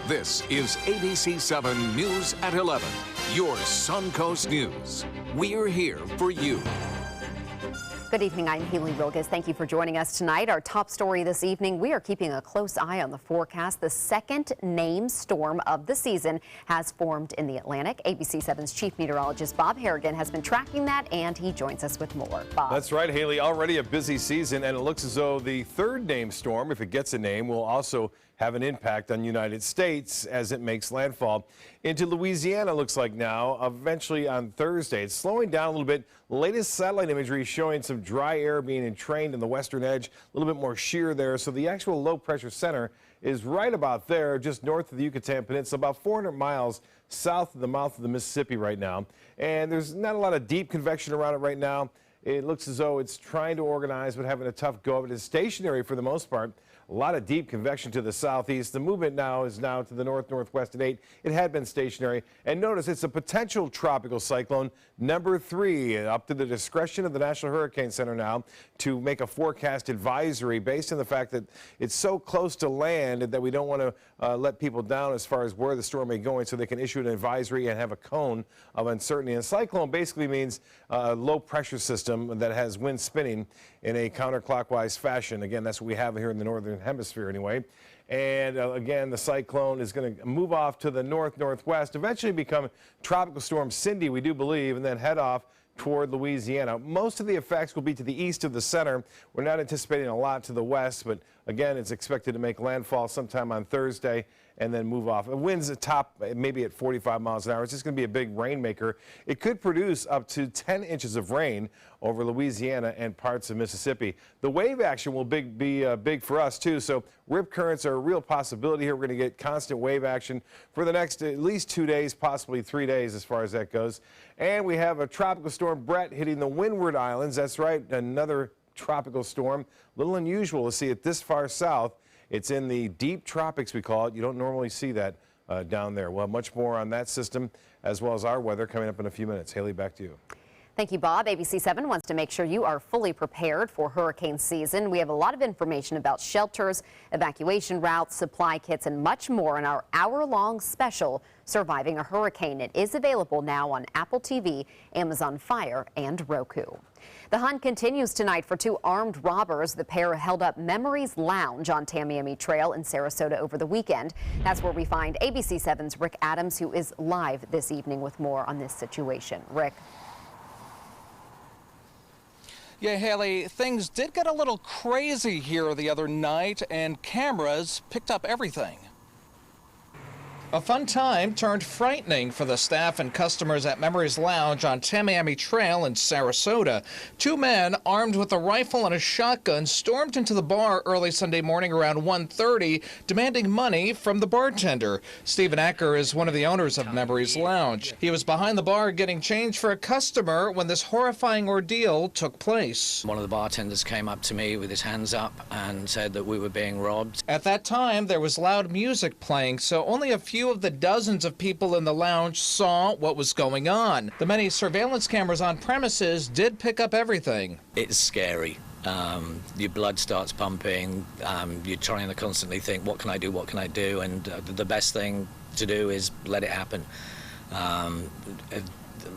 This is ABC7 News at 11, your Suncoast News. We're here for you. Good evening, I'm Haley Wilges. Thank you for joining us tonight. Our top story this evening, we are keeping a close eye on the forecast. The second named storm of the season has formed in the Atlantic. ABC7's chief meteorologist Bob Harrigan has been tracking that, and he joins us with more. Bob. That's right, Haley. Already a busy season, and it looks as though the third named storm, if it gets a name, will also have an impact on the United States as it makes landfall into Louisiana, looks like now, eventually on Thursday. It's slowing down a little bit. Latest satellite imagery showing some dry air being entrained in the western edge, a little bit more shear there. So the actual low pressure center is right about there, just north of the Yucatan Peninsula, about 400 miles south of the mouth of the Mississippi right now. And there's not a lot of deep convection around it right now. It looks as though it's trying to organize, but having a tough go of it. It's stationary for the most part. A lot of deep convection to the southeast. The movement now is to the north-northwest at 8. It had been stationary. And notice it's a potential tropical cyclone number 3, up to the discretion of the National Hurricane Center now to make a forecast advisory based on the fact that it's so close to land that we don't want to let people down as far as where the storm may go, so they can issue an advisory and have a cone of uncertainty. And cyclone basically means a low pressure system that has wind spinning in a counterclockwise fashion. Again, that's what we have here in the northern hemisphere anyway. And again, the cyclone is going to move off to the north-northwest, eventually become Tropical Storm Cindy, we do believe, and then head off toward Louisiana. Most of the effects will be to the east of the center. We're not anticipating a lot to the west, but again, it's expected to make landfall sometime on Thursday and then move off. It winds at top maybe at 45 miles an hour. It's just going to be a big rainmaker. It could produce up to 10 inches of rain over Louisiana and parts of Mississippi. The wave action will be big for us too, so rip currents are a real possibility here. We're going to get constant wave action for the next at least 2 days, possibly 3 days as far as that goes. And we have a tropical storm Brett hitting the Windward Islands. That's right, another tropical storm. A little unusual to see it this far south. It's in the deep tropics, we call it. You don't normally see that down there. We'll have much more on that system as well as our weather coming up in a few minutes. Haley, back to you. Thank you, Bob. ABC7 wants to make sure you are fully prepared for hurricane season. We have a lot of information about shelters, evacuation routes, supply kits, and much more in our hour-long special, Surviving a Hurricane. It is available now on Apple TV, Amazon Fire, and Roku. The hunt continues tonight for 2 armed robbers. The pair held up Memories Lounge on Tamiami Trail in Sarasota over the weekend. That's where we find ABC7's Rick Adams, who is live this evening with more on this situation. Rick. Yeah, Haley, things did get a little crazy here the other night, and cameras picked up everything. A fun time turned frightening for the staff and customers at Memories Lounge on Tamiami Trail in Sarasota. 2 men armed with a rifle and a shotgun stormed into the bar early Sunday morning around 1:30, demanding money from the bartender. Stephen Acker is one of the owners of Memories Lounge. He was behind the bar getting change for a customer when this horrifying ordeal took place. One of the bartenders came up to me with his hands up and said that we were being robbed. At that time, there was loud music playing, so only a few of the dozens of people in the lounge saw what was going on. The many surveillance cameras on premises did pick up everything. It's scary. Your blood starts pumping. You're trying to constantly think, what can I do, what can I do? And the best thing to do is let it happen.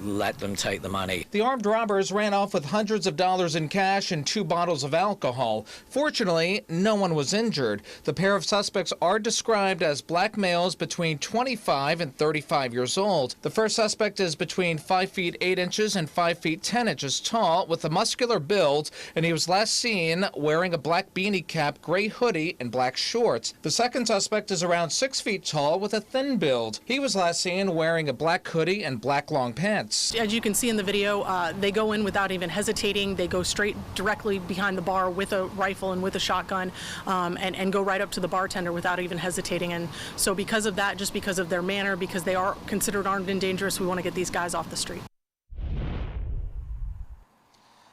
Let them take the money. The armed robbers ran off with hundreds of dollars in cash and 2 bottles of alcohol. Fortunately, no one was injured. The pair of suspects are described as black males between 25 and 35 years old. The first suspect is between 5 feet 8 inches and 5 feet 10 inches tall with a muscular build, and he was last seen wearing a black beanie cap, gray hoodie, and black shorts. The second suspect is around 6 feet tall with a thin build. He was last seen wearing a black hoodie and black long pants. As you can see in the video, they go in without even hesitating. They go straight directly behind the bar with a rifle and with a shotgun and go right up to the bartender without even hesitating. And so because of that, just because of their manner, because they are considered armed and dangerous, we want to get these guys off the street.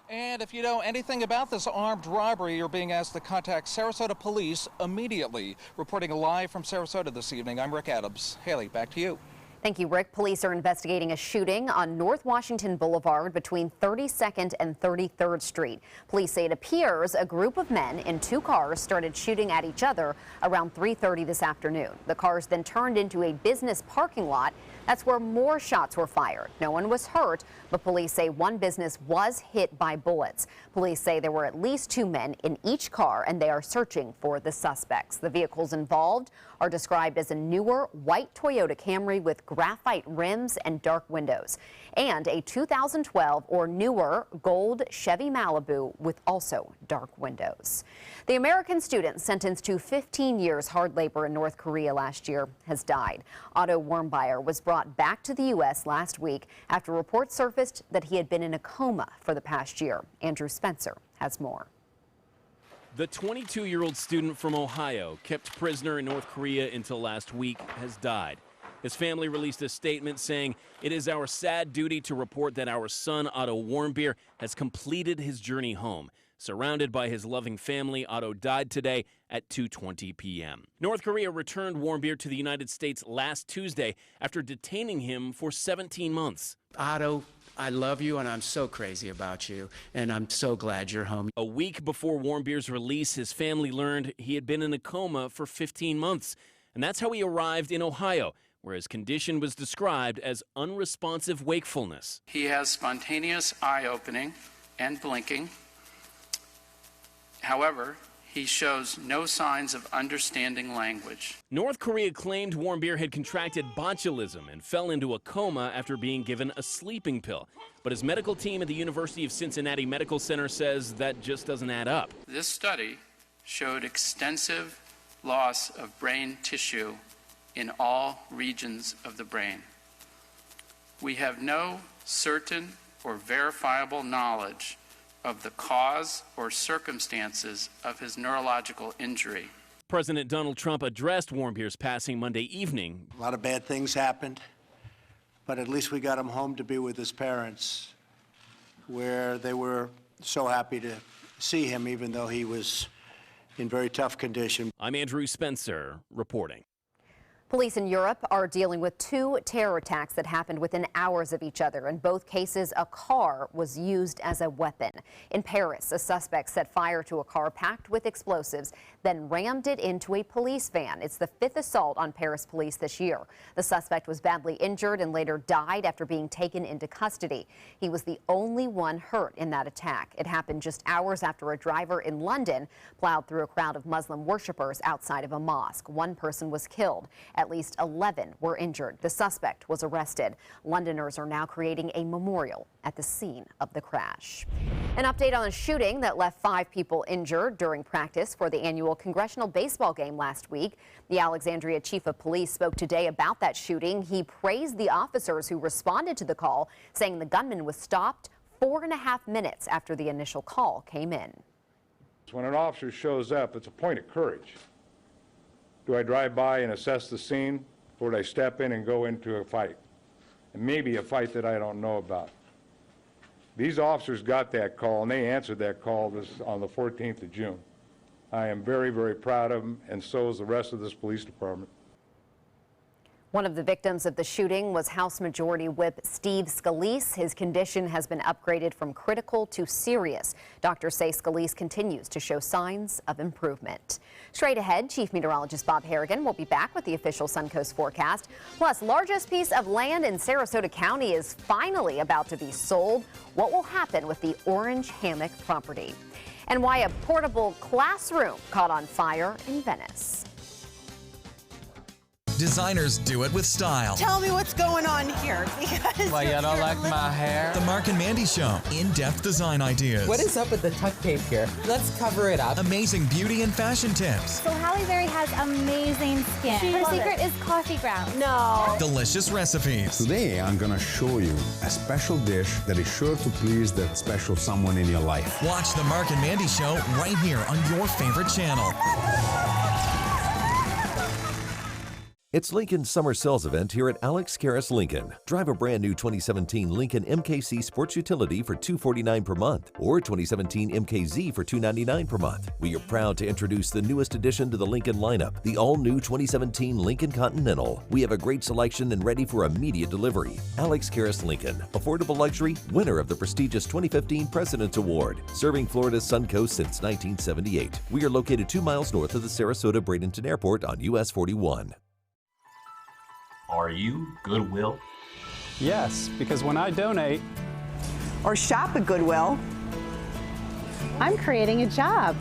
And if you know anything about this armed robbery, you're being asked to contact Sarasota Police immediately. Reporting live from Sarasota this evening, I'm Rick Adams. Haley, back to you. Thank you, Rick. Police are investigating a shooting on North Washington Boulevard between 32nd and 33rd Street. Police say it appears a group of men in two cars started shooting at each other around 3:30 this afternoon. The cars then turned into a business parking lot. That's where more shots were fired. No one was hurt, but police say one business was hit by bullets. Police say there were at least two men in each car, and they are searching for the suspects. The vehicles involved are described as a newer white Toyota Camry with graphite rims and dark windows, and a 2012 or newer gold Chevy Malibu with also dark windows. The American student sentenced to 15 years hard labor in North Korea last year has died. Otto Warmbier was brought back to the U.S. last week after reports surfaced that he had been in a coma for the past year. Andrew Spencer has more. The 22-year-old student from Ohio, kept prisoner in North Korea until last week, has died. His family released a statement saying, "It is our sad duty to report that our son, Otto Warmbier, has completed his journey home. Surrounded by his loving family, Otto died today at 2:20 p.m. North Korea returned Warmbier to the United States last Tuesday after detaining him for 17 months. Otto, I love you, and I'm so crazy about you, and I'm so glad you're home. A week before Warmbier's release, his family learned he had been in a coma for 15 months. And that's how he arrived in Ohio, where his condition was described as unresponsive wakefulness. He has spontaneous eye opening and blinking. However, he shows no signs of understanding language. North Korea claimed Warmbier had contracted botulism and fell into a coma after being given a sleeping pill. But his medical team at the University of Cincinnati Medical Center says that just doesn't add up. This study showed extensive loss of brain tissue in all regions of the brain. We have no certain or verifiable knowledge of the cause or circumstances of his neurological injury. President Donald Trump addressed Warmbier's passing Monday evening. A lot of bad things happened, but at least we got him home to be with his parents, where they were so happy to see him, even though he was in very tough condition. I'm Andrew Spencer reporting. Police in Europe are dealing with two terror attacks that happened within hours of each other. In both cases, a car was used as a weapon. In Paris, a suspect set fire to a car packed with explosives, then rammed it into a police van. It's the fifth assault on Paris police this year. The suspect was badly injured and later died after being taken into custody. He was the only one hurt in that attack. It happened just hours after a driver in London plowed through a crowd of Muslim worshippers outside of a mosque. One person was killed. At least 11 were injured. The suspect was arrested. Londoners are now creating a memorial at the scene of the crash. An update on a shooting that left 5 people injured during practice for the annual congressional baseball game last week. The Alexandria chief of police spoke today about that shooting. He praised the officers who responded to the call, saying the gunman was stopped 4.5 minutes after the initial call came in. When an officer shows up, it's a point of courage. Do I drive by and assess the scene, or do I step in and go into a fight? And maybe a fight that I don't know about. These officers got that call, and they answered that call on the 14th of June. I am very, very proud of them, and so is the rest of this police department. One of the victims of the shooting was House Majority Whip Steve Scalise. His condition has been upgraded from critical to serious. Doctors say Scalise continues to show signs of improvement. Straight ahead, Chief Meteorologist Bob Harrigan will be back with the official Suncoast forecast. Plus, largest piece of land in Sarasota County is finally about to be sold. What will happen with the Orange Hammock property? And why a portable classroom caught on fire in Venice. Designers do it with style. Tell me what's going on here, because why, you don't like my hair? The Mark and Mandy Show. In-depth design ideas. What is up with the tuck tape here? Let's cover it up. Amazing beauty and fashion tips. So Halle Berry has amazing skin. Her secret is coffee grounds. No. Delicious recipes. Today, I'm gonna show you a special dish that is sure to please that special someone in your life. Watch the Mark and Mandy Show right here on your favorite channel. It's Lincoln's summer sales event here at Alex Karras Lincoln. Drive a brand new 2017 Lincoln MKC Sports Utility for $249 per month or 2017 MKZ for $299 per month. We are proud to introduce the newest addition to the Lincoln lineup, the all-new 2017 Lincoln Continental. We have a great selection and ready for immediate delivery. Alex Karras Lincoln, affordable luxury, winner of the prestigious 2015 President's Award, serving Florida's Suncoast since 1978. We are located 2 miles north of the Sarasota-Bradenton Airport on US 41. Are you Goodwill? Yes, because when I donate Or shop at Goodwill. I'm creating a job.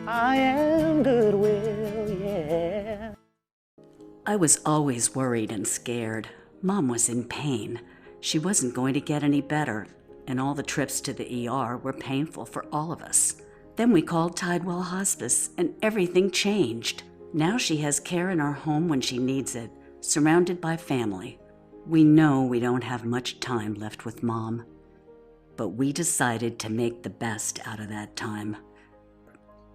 I am Goodwill, yeah. I was always worried and scared. Mom was in pain. She wasn't going to get any better, and all the trips to the ER were painful for all of us. Then we called Tidewell Hospice, and everything changed. Now she has care in our home when she needs it, surrounded by family. We know we don't have much time left with Mom, but we decided to make the best out of that time.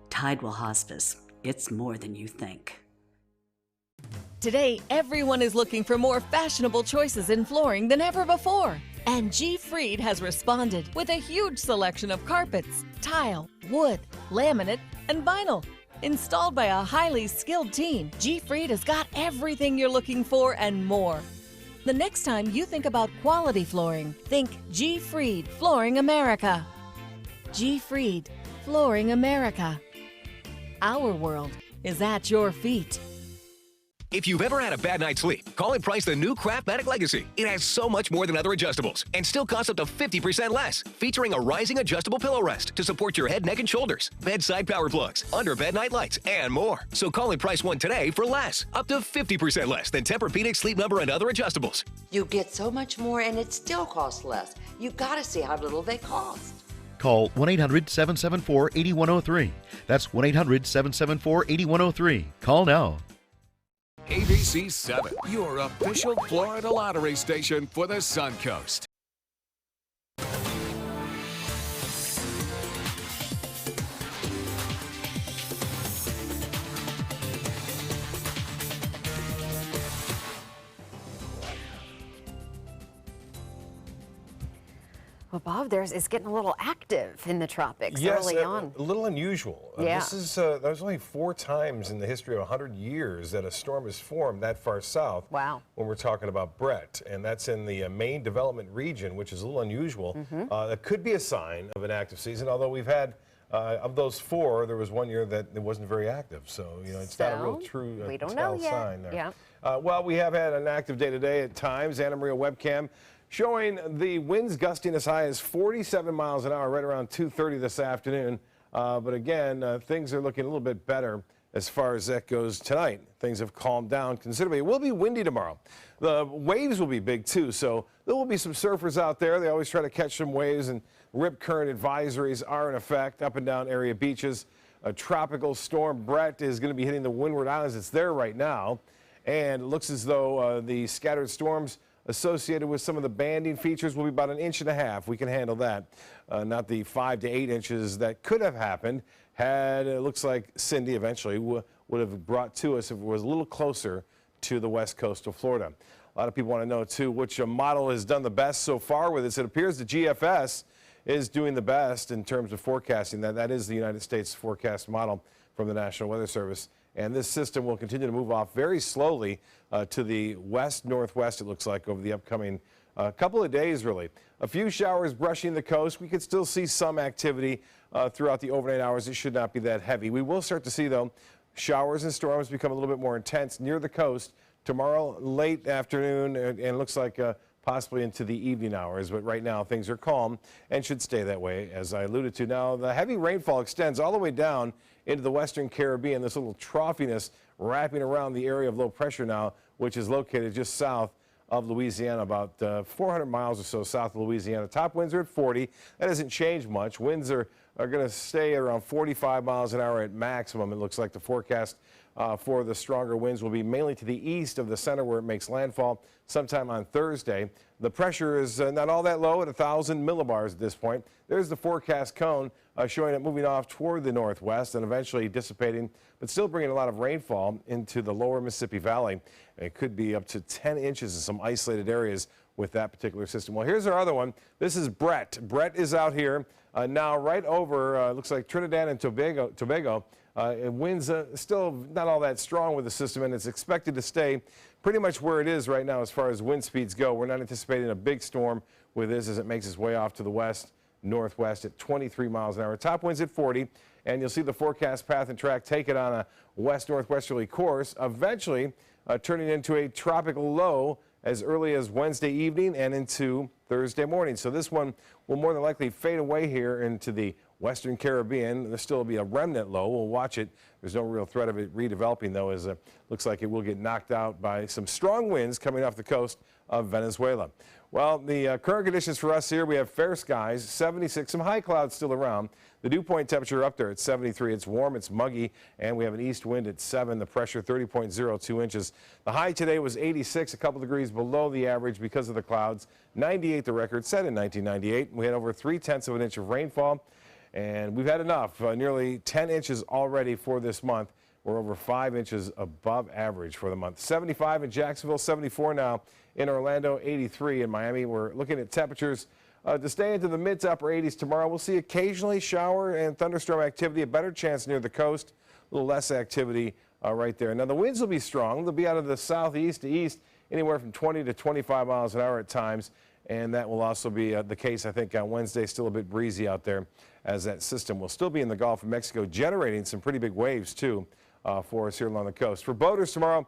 Tidewell Hospice, it's more than you think. Today, everyone is looking for more fashionable choices in flooring than ever before. And G. Fried has responded with a huge selection of carpets, tile, wood, laminate, and vinyl. Installed by a highly skilled team, G. Fried has got everything you're looking for and more. The next time you think about quality flooring, think G. Fried Flooring America. G. Fried Flooring America. Our world is at your feet. If you've ever had a bad night's sleep, call and price the new Craftmatic Legacy. It has so much more than other adjustables and still costs up to 50% less, featuring a rising adjustable pillow rest to support your head, neck, and shoulders, bedside power plugs, under-bed night lights, and more. So call and price one today for less, up to 50% less than Tempur-Pedic, Sleep Number, and other adjustables. You get so much more and it still costs less. You gotta see how little they cost. Call 1-800-774-8103. That's 1-800-774-8103. Call now. ABC7, your official Florida lottery station for the Suncoast. Well, Bob, it's getting a little active in the tropics early on. A little unusual. Yeah. There's only 4 times in the history of 100 years that a storm has formed that far south. Wow. When we're talking about Brett, and that's in the main development region, which is a little unusual. That could be a sign of an active season, although we've had, of those 4, there was one year that it wasn't very active. So, it's not a real true we don't know yet. sign there. Yeah. Well, we have had an active day today at times. Anna Maria webcam showing the winds gusting as high as 47 miles an hour right around 2:30 this afternoon. But again, things are looking a little bit better as far as that goes tonight. Things have calmed down considerably. It will be windy tomorrow. The waves will be big too, so there will be some surfers out there. They always try to catch some waves, and rip current advisories are in effect up and down area beaches. A tropical storm Brett is going to be hitting the Windward Islands. It's there right now, and it looks as though the scattered storms associated with some of the banding features will be about 1.5 inches. We can handle that. Not the 5 to 8 inches that could have happened had, it looks like Cindy eventually would have brought to us if it was a little closer to the west coast of Florida. A lot of people want to know, too, which model has done the best so far with this. It appears the GFS is doing the best in terms of forecasting. That is the United States forecast model from the National Weather Service. And this system will continue to move off very slowly to the west-northwest, it looks like, over the upcoming couple of days, really. A few showers brushing the coast. We could still see some activity throughout the overnight hours. It should not be that heavy. We will start to see, though, showers and storms become a little bit more intense near the coast tomorrow late afternoon, and it looks like possibly into the evening hours. But right now, things are calm and should stay that way, as I alluded to. Now, the heavy rainfall extends all the way down into the western Caribbean. This little troughiness wrapping around the area of low pressure now, which is located just south of Louisiana, about 400 miles or so south of Louisiana. Top winds are at 40. That hasn't changed much. Winds are going to stay around 45 miles an hour at maximum. It looks like the forecast for the stronger winds will be mainly to the east of the center where it makes landfall sometime on Thursday. The pressure is not all that low at 1,000 millibars at this point. There's the forecast cone showing it moving off toward the northwest and eventually dissipating, but still bringing a lot of rainfall into the lower Mississippi Valley. It could be up to 10 inches in some isolated areas with that particular system. Well, here's our other one. This is Brett. Brett is out here now right over, looks like Trinidad and Tobago. Winds still not all that strong with the system, and it's expected to stay pretty much where it is right now as far as wind speeds go. We're not anticipating a big storm with this as it makes its way off to the west, northwest at 23 miles an hour. Top winds at 40, and you'll see the forecast path and track take it on a west-northwesterly course, eventually turning into a tropical low as early as Wednesday evening and into Thursday morning. So this one will more than likely fade away here into the Western Caribbean. There'll still be a remnant low. We'll watch it. There's no real threat of it redeveloping, though, as it looks like it will get knocked out by some strong winds coming off the coast of Venezuela. Well, the current conditions for us here, we have fair skies, 76, some high clouds still around. The dew point temperature up there at 73. It's warm, it's muggy, and we have an east wind at 7. The pressure 30.02 inches. The high today was 86, a couple degrees below the average because of the clouds. 98 the record set in 1998. We had over 3/10 of an inch of rainfall. And we've had enough, nearly 10 inches already for this month. We're over 5 inches above average for the month. 75 in Jacksonville, 74 now in Orlando, 83 in Miami. We're looking at temperatures to stay into the mid to upper 80s tomorrow. We'll see occasionally shower and thunderstorm activity, a better chance near the coast, a little less activity right there. Now the winds will be strong. They'll be out of the southeast to east, anywhere from 20 to 25 miles an hour at times. And that will also be the case, I think, on Wednesday. Still a bit breezy out there as that system will still be in the Gulf of Mexico, generating some pretty big waves, too, for us here along the coast. For boaters tomorrow,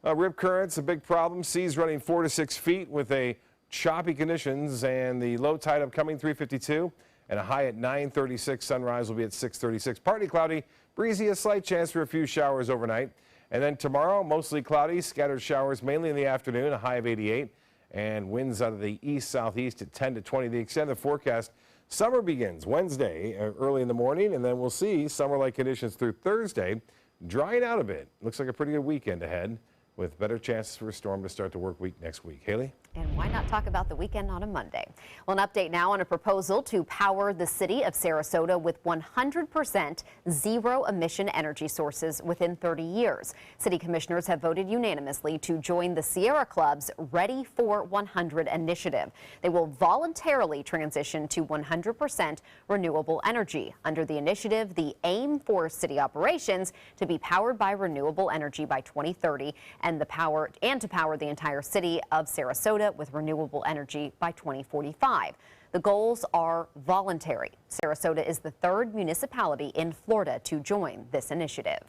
rip currents, a big problem. Seas running 4 to 6 feet with a choppy conditions, and the low tide upcoming 3:52 and a high at 9:36. Sunrise will be at 6:36. Partly cloudy, breezy, a slight chance for a few showers overnight. And then tomorrow, mostly cloudy, scattered showers mainly in the afternoon, a high of 88. And winds out of the east-southeast at 10 to 20. The extended forecast, summer begins Wednesday early in the morning, and then we'll see summer-like conditions through Thursday, drying out a bit. Looks like a pretty good weekend ahead with better chances for a storm to start the work week next week. Haley? And why not talk about the weekend on a Monday? Well, an update now on a proposal to power the city of Sarasota with 100% zero-emission energy sources within 30 years. City commissioners have voted unanimously to join the Sierra Club's Ready for 100 initiative. They will voluntarily transition to 100% renewable energy. Under the initiative, the aim for city operations to be powered by renewable energy by 2030 and to power the entire city of Sarasota with renewable energy by 2045. The goals are voluntary. Sarasota is the third municipality in Florida to join this initiative.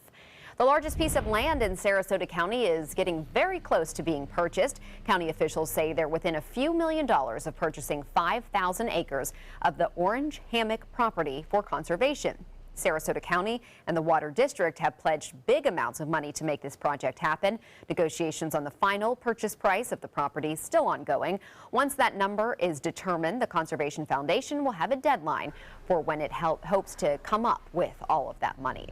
The largest piece of land in Sarasota County is getting very close to being purchased. County officials say they're within a few $1 million of purchasing 5,000 acres of the Orange Hammock property for conservation. Sarasota County and the Water District have pledged big amounts of money to make this project happen. Negotiations on the final purchase price of the property still ongoing. Once that number is determined, the Conservation Foundation will have a deadline for when it hopes to come up with all of that money.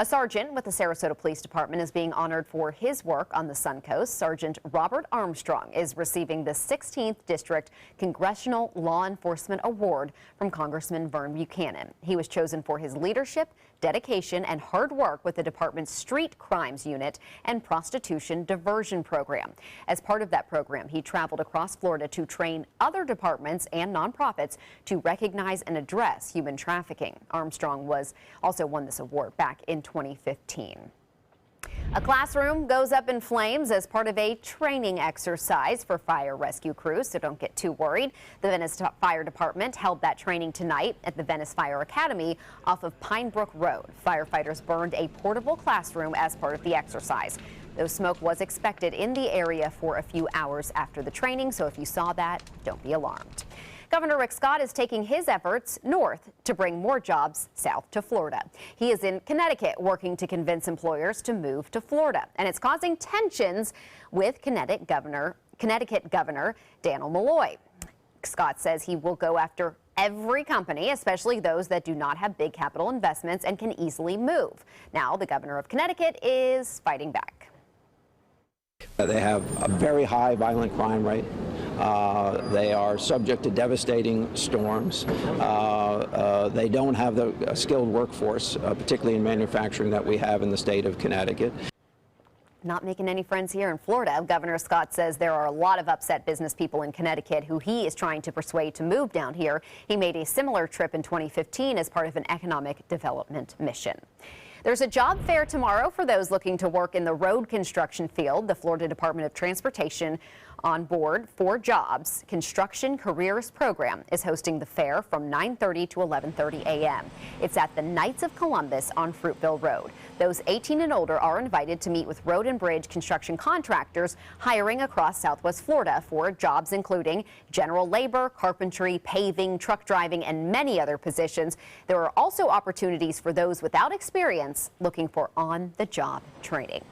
A sergeant with the Sarasota Police Department is being honored for his work on the Suncoast. Sergeant Robert Armstrong is receiving the 16th District Congressional Law Enforcement Award from Congressman Vern Buchanan. He was chosen for his leadership, dedication, and hard work with the department's Street Crimes Unit and Prostitution Diversion Program. As part of that program, he traveled across Florida to train other departments and nonprofits to recognize and address human trafficking. Armstrong also won this award back in 2015. A classroom goes up in flames as part of a training exercise for fire rescue crews, so don't get too worried. The Venice Fire Department held that training tonight at the Venice Fire Academy off of Pine Brook Road. Firefighters burned a portable classroom as part of the exercise. Though smoke was expected in the area for a few hours after the training, so if you saw that, don't be alarmed. Governor Rick Scott is taking his efforts north to bring more jobs south to Florida. He is in Connecticut working to convince employers to move to Florida, and it's causing tensions with Connecticut Governor Daniel Malloy. Scott says he will go after every company, especially those that do not have big capital investments and can easily move. Now, the governor of Connecticut is fighting back. They have a very high violent crime rate. They are subject to devastating storms. They don't have the skilled workforce, particularly in manufacturing, that we have in the state of Connecticut. Not making any friends here in Florida. Governor Scott says there are a lot of upset business people in Connecticut who he is trying to persuade to move down here. He made a similar trip in 2015 as part of an economic development mission. There's a job fair tomorrow for those looking to work in the road construction field. The Florida Department of Transportation on board for jobs construction careers program is hosting the fair from 9:30 to 11:30 a.m. It's at the Knights of Columbus on Fruitville Road. Those 18 and older are invited to meet with road and bridge construction contractors hiring across Southwest Florida for jobs including general labor, carpentry, paving, truck driving, and many other positions. There are also opportunities for those without experience looking for on-the-job training.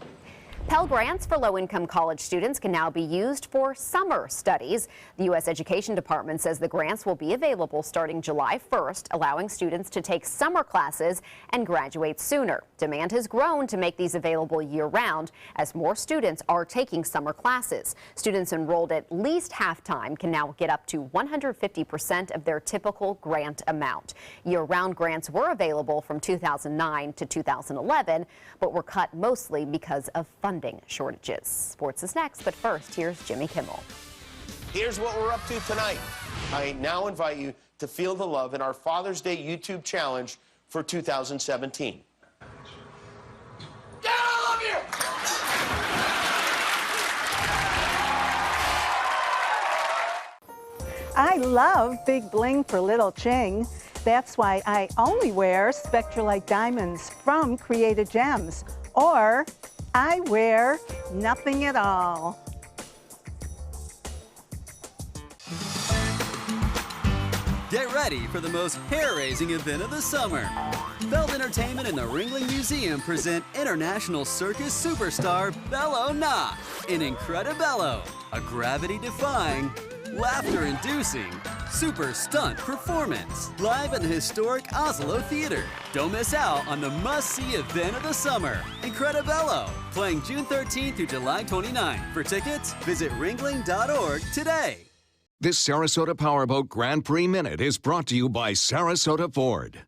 Pell Grants for low-income college students can now be used for summer studies. The U.S. Education Department says the grants will be available starting July 1st, allowing students to take summer classes and graduate sooner. Demand has grown to make these available year-round as more students are taking summer classes. Students enrolled at least half-time can now get up to 150% of their typical grant amount. Year-round grants were available from 2009 to 2011, but were cut mostly because of funding shortages. Sports is next, but first, here's Jimmy Kimmel. Here's what we're up to tonight. I now invite you to feel the love in our Father's Day YouTube challenge for 2017. Dad, I love you! I love big bling for little Ching. That's why I only wear Spectralite diamonds from Created Gems. Or I wear nothing at all. Get ready for the most hair-raising event of the summer. Feld Entertainment and the Ringling Museum present international circus superstar Bello Knott in Incredibello, a gravity-defying, laughter-inducing, super stunt performance live at the historic Oslo Theater. Don't miss out on the must-see event of the summer, Incredibello, playing June 13th through July 29th. For tickets, visit ringling.org today. This Sarasota Powerboat Grand Prix Minute is brought to you by Sarasota Ford.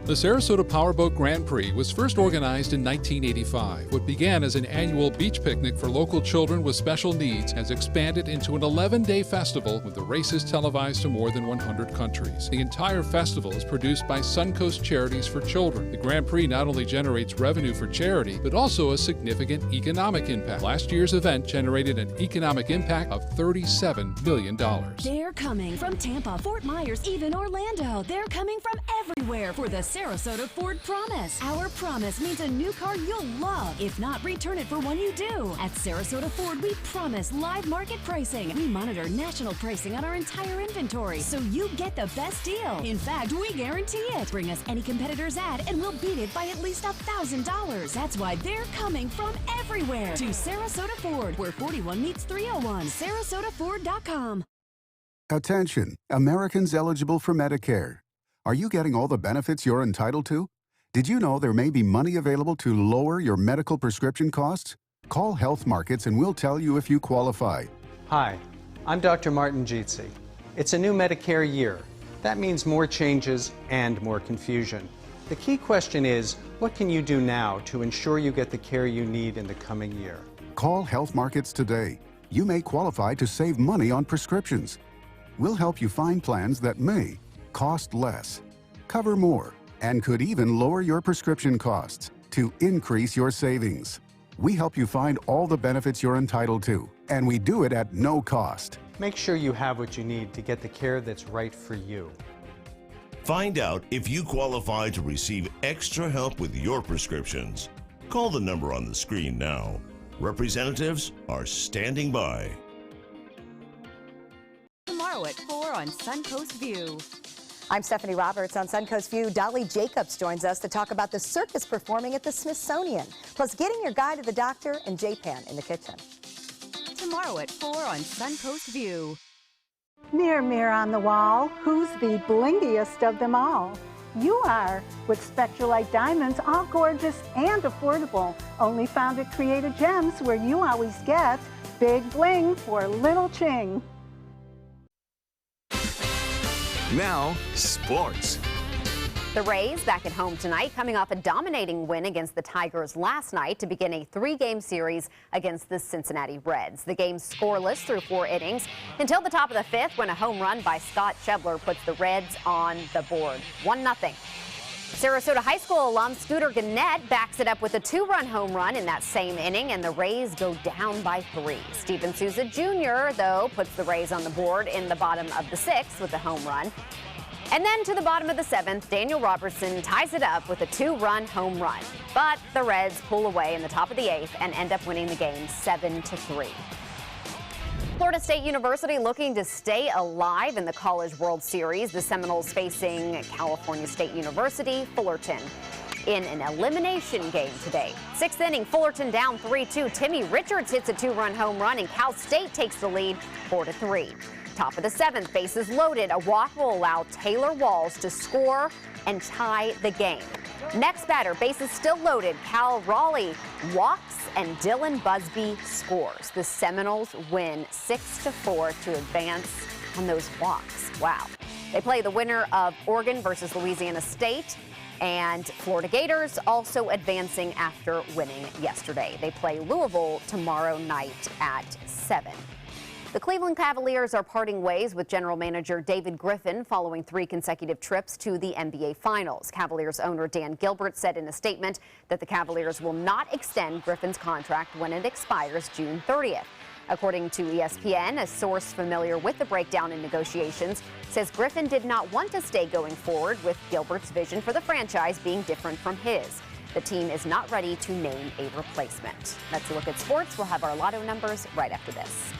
The Sarasota Powerboat Grand Prix was first organized in 1985. What began as an annual beach picnic for local children with special needs has expanded into an 11-day festival with the races televised to more than 100 countries. The entire festival is produced by Suncoast Charities for Children. The Grand Prix not only generates revenue for charity, but also a significant economic impact. Last year's event generated an economic impact of $37 million. They're coming from Tampa, Fort Myers, even Orlando. They're coming from everywhere for the Sarasota Ford Promise. Our promise means a new car you'll love. If not, return it for one you do. At Sarasota Ford, we promise live market pricing. We monitor national pricing on our entire inventory, so you get the best deal. In fact, we guarantee it. Bring us any competitor's ad, and we'll beat it by at least $1,000. That's why they're coming from everywhere to Sarasota Ford, where 41 meets 301. SarasotaFord.com. Attention, Americans eligible for Medicare. Are you getting all the benefits you're entitled to? Did you know there may be money available to lower your medical prescription costs? Call Health Markets and we'll tell you if you qualify. Hi, I'm Dr. Martin Jeetsi. It's a new Medicare year. That means more changes and more confusion. The key question is, what can you do now to ensure you get the care you need in the coming year? Call Health Markets today. You may qualify to save money on prescriptions. We'll help you find plans that may cost less, cover more, and could even lower your prescription costs to increase your savings. We help you find all the benefits you're entitled to, and we do it at no cost. Make sure you have what you need to get the care that's right for you. Find out if you qualify to receive extra help with your prescriptions. Call the number on the screen now. Representatives are standing by. Tomorrow at 4 on Suncoast View. I'm Stephanie Roberts on Suncoast View. Dolly Jacobs joins us to talk about the circus performing at the Smithsonian, plus getting your guy to the doctor and J-Pan in the kitchen. Tomorrow at 4 on Suncoast View. Mirror, mirror on the wall, who's the blingiest of them all? You are, with Spectralite diamonds, all gorgeous and affordable. Only found at Creative Gems, where you always get big bling for little ching. Now, sports. The Rays back at home tonight, coming off a dominating win against the Tigers last night to begin a 3-game series against the Cincinnati Reds. The game scoreless through 4 innings until the top of the 5th, when a home run by Scott Schebler puts the Reds on the board. 1-0. Sarasota High School alum Scooter Gannett backs it up with a 2-run home run in that same inning, and the Rays go down by 3. Steven Souza Jr., though, puts the Rays on the board in the bottom of the 6th with a home run. And then to the bottom of the 7th, Daniel Robertson ties it up with a 2-run home run. But the Reds pull away in the top of the 8th and end up winning the game 7-3. Florida State University looking to stay alive in the College World Series. The Seminoles facing California State University, Fullerton, in an elimination game today. 6th inning, Fullerton down 3-2. Timmy Richards hits a 2-run home run, and Cal State takes the lead 4-3. Top of the 7th, bases loaded. A walk will allow Taylor Walls to score and tie the game. Next batter, bases still loaded. Cal Raleigh walks and Dylan Busby scores. The Seminoles win 6-4 to advance on those walks. Wow. They play the winner of Oregon versus Louisiana State, and Florida Gators also advancing after winning yesterday. They play Louisville tomorrow night at 7. The Cleveland Cavaliers are parting ways with general manager David Griffin following 3 consecutive trips to the NBA Finals. Cavaliers owner Dan Gilbert said in a statement that the Cavaliers will not extend Griffin's contract when it expires June 30th. According to ESPN, a source familiar with the breakdown in negotiations says Griffin did not want to stay going forward, with Gilbert's vision for the franchise being different from his. The team is not ready to name a replacement. That's a look at sports. We'll have our lotto numbers right after this.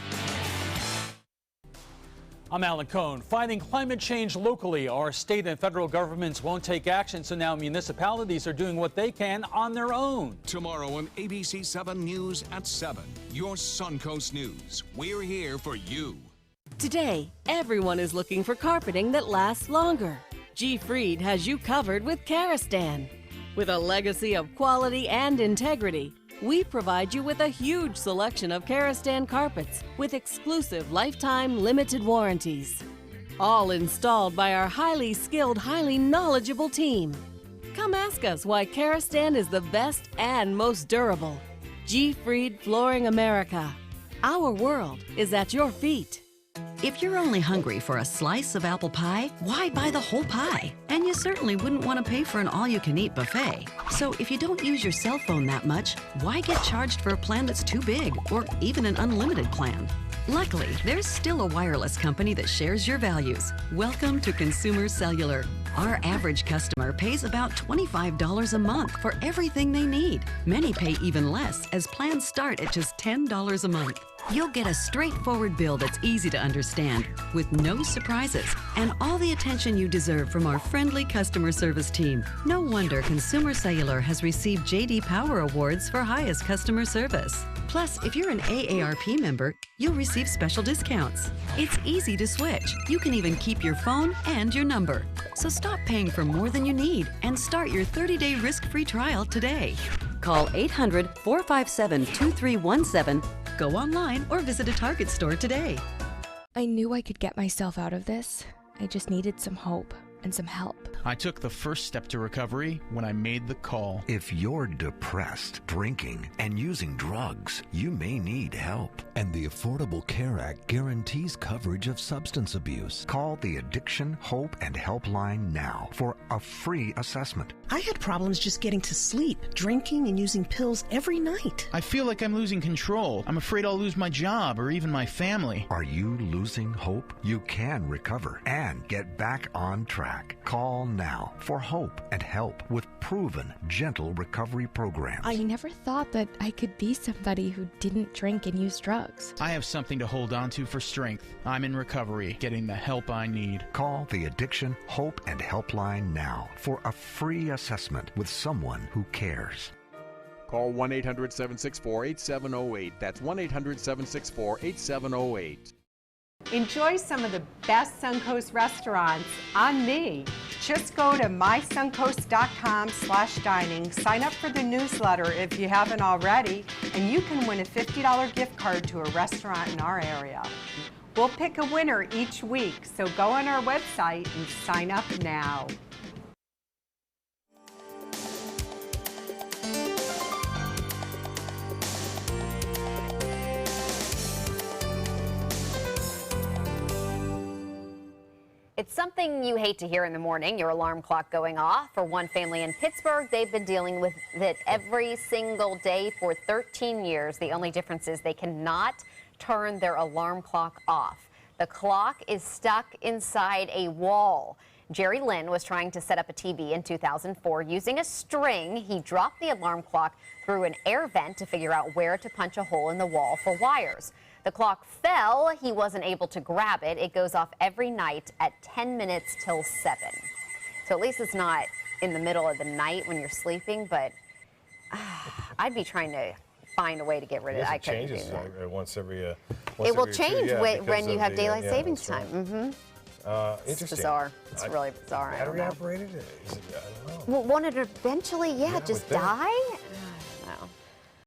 I'm Alan Cohn. Fighting climate change locally. Our state and federal governments won't take action, so now municipalities are doing what they can on their own. Tomorrow on ABC7 News at 7, your Suncoast News. We're here for you. Today, everyone is looking for carpeting that lasts longer. G. Fried has you covered with Karastan. With a legacy of quality and integrity, we provide you with a huge selection of Karastan carpets with exclusive lifetime limited warranties. All installed by our highly skilled, highly knowledgeable team. Come ask us why Karastan is the best and most durable. G. Fried Flooring America. Our world is at your feet. If you're only hungry for a slice of apple pie, why buy the whole pie? And you certainly wouldn't want to pay for an all-you-can-eat buffet. So if you don't use your cell phone that much, why get charged for a plan that's too big, or even an unlimited plan? Luckily, there's still a wireless company that shares your values. Welcome to Consumer Cellular. Our average customer pays about $25 a month for everything they need. Many pay even less, as plans start at just $10 a month. You'll get a straightforward bill that's easy to understand, with no surprises, and all the attention you deserve from our friendly customer service team. No wonder Consumer Cellular has received J.D. Power Awards for highest customer service. Plus, if you're an AARP member, you'll receive special discounts. It's easy to switch. You can even keep your phone and your number. So stop paying for more than you need and start your 30-day risk-free trial today. Call 800-457-2317. Go online or visit a Target store today. I knew I could get myself out of this. I just needed some hope and some help. I took the first step to recovery when I made the call. If you're depressed, drinking, and using drugs, you may need help. And the Affordable Care Act guarantees coverage of substance abuse. Call the Addiction, Hope, and Helpline now for a free assessment. I had problems just getting to sleep, drinking and using pills every night. I feel like I'm losing control. I'm afraid I'll lose my job or even my family. Are you losing hope? You can recover and get back on track. Call now for hope and help with proven, gentle recovery programs. I never thought that I could be somebody who didn't drink and use drugs. I have something to hold on to for strength. I'm in recovery, getting the help I need. Call the Addiction, Hope, and Helpline now for a free assessment with someone who cares. Call 1-800-764-8708. That's 1-800-764-8708. Enjoy some of the best Suncoast restaurants on me. Just go to mysuncoast.com/dining, sign up for the newsletter if you haven't already, and you can win a $50 gift card to a restaurant in our area. We'll pick a winner each week, so go on our website and sign up now. It's something you hate to hear in the morning, your alarm clock going off. For one family in Pittsburgh, they've been dealing with it every single day for 13 years. The only difference is they cannot turn their alarm clock off. The clock is stuck inside a wall. Jerry Lynn was trying to set up a TV in 2004 using a string. He dropped the alarm clock through an air vent to figure out where to punch a hole in the wall for wires. The clock fell. He wasn't able to grab it. It goes off every night at 10 minutes till 7. So at least it's not in the middle of the night when you're sleeping, but I'd be trying to find a way to get rid of it. I couldn't do that. Once every it will change when you have daylight savings right. time. Interesting. It's bizarre. It's really bizarre. Battery operated? I don't know. Well, won't it eventually, just die?